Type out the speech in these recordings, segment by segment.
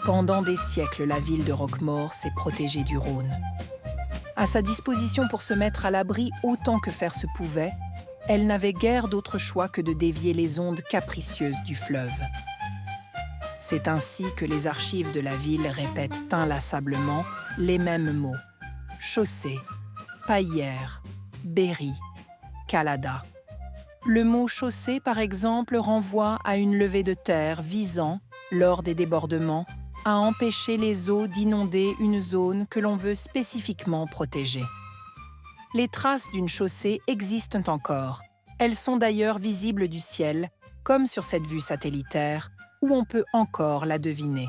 Pendant des siècles, la ville de Roquemaure s'est protégée du Rhône. À sa disposition pour se mettre à l'abri autant que faire se pouvait, elle n'avait guère d'autre choix que de dévier les ondes capricieuses du fleuve. C'est ainsi que les archives de la ville répètent inlassablement les mêmes mots: chaussée, paillère, berry, calada. Le mot chaussée, par exemple, renvoie à une levée de terre visant, lors des débordements, à empêcher les eaux d'inonder une zone que l'on veut spécifiquement protéger. Les traces d'une chaussée existent encore. Elles sont d'ailleurs visibles du ciel, comme sur cette vue satellitaire, où on peut encore la deviner.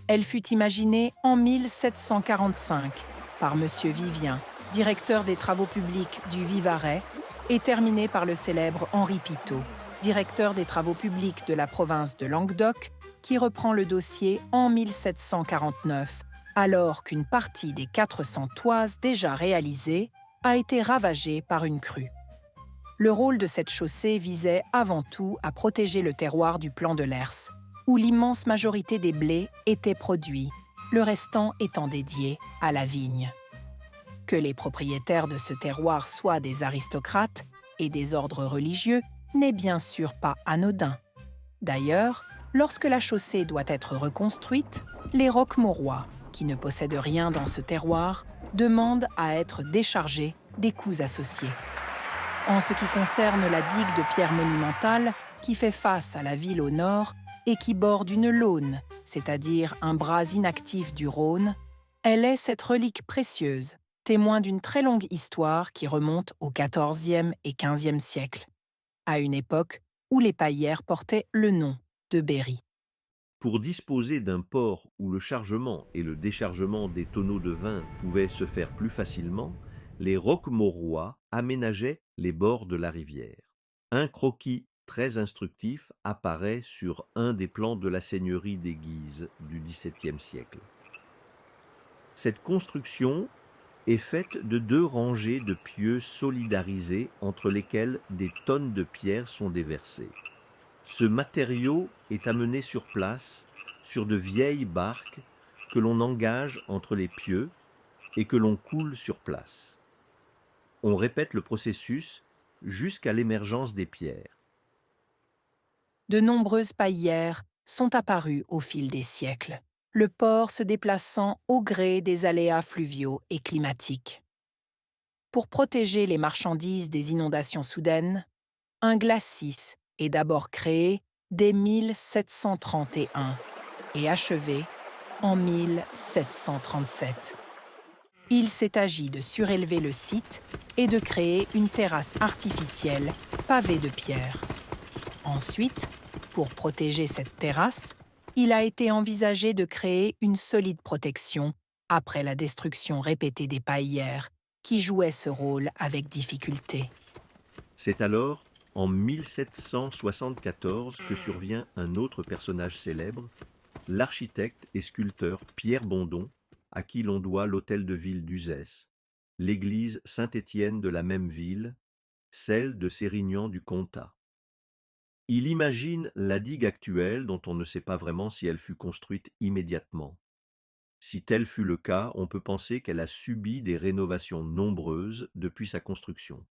Elle fut imaginée en 1745 par M. Vivien, directeur des travaux publics du Vivarais, et terminée par le célèbre Henri Pitot, directeur des travaux publics de la province de Languedoc, qui reprend le dossier en 1749, alors qu'une partie des 400 toises déjà réalisées a été ravagée par une crue. Le rôle de cette chaussée visait avant tout à protéger le terroir du plan de l'Hers, où l'immense majorité des blés étaient produits, le restant étant dédié à la vigne. Que les propriétaires de ce terroir soient des aristocrates et des ordres religieux n'est bien sûr pas anodin. D'ailleurs, lorsque la chaussée doit être reconstruite, les Roquemaurois, qui ne possèdent rien dans ce terroir, demandent à être déchargés des coûts associés. En ce qui concerne la digue de pierre monumentale, qui fait face à la ville au nord et qui borde une laune, c'est-à-dire un bras inactif du Rhône, elle est cette relique précieuse, témoin d'une très longue histoire qui remonte au XIVe et XVe siècle, à une époque où les paillères portaient le nom de Berry. Pour disposer d'un port où le chargement et le déchargement des tonneaux de vin pouvaient se faire plus facilement, les Roquemaurois aménageaient les bords de la rivière. Un croquis très instructif apparaît sur un des plans de la seigneurie des Guises du XVIIe siècle. Cette construction est faite de 2 rangées de pieux solidarisés entre lesquels des tonnes de pierres sont déversées. Ce matériau est amené sur place sur de vieilles barques que l'on engage entre les pieux et que l'on coule sur place. On répète le processus jusqu'à l'émergence des pierres. De nombreuses paillières sont apparues au fil des siècles, le port se déplaçant au gré des aléas fluviaux et climatiques. Pour protéger les marchandises des inondations soudaines, un glacis est d'abord créé dès 1731 et achevé en 1737. Il s'est agi de surélever le site et de créer une terrasse artificielle pavée de pierres. Ensuite, pour protéger cette terrasse, il a été envisagé de créer une solide protection après la destruction répétée des paillières, qui jouaient ce rôle avec difficulté. C'est alors, en 1774, que survient un autre personnage célèbre, l'architecte et sculpteur Pierre Bondon, à qui l'on doit l'hôtel de ville d'Uzès, l'église Saint-Étienne de la même ville, celle de Sérignan du Comtat. Il imagine la digue actuelle dont on ne sait pas vraiment si elle fut construite immédiatement. Si tel fut le cas, on peut penser qu'elle a subi des rénovations nombreuses depuis sa construction.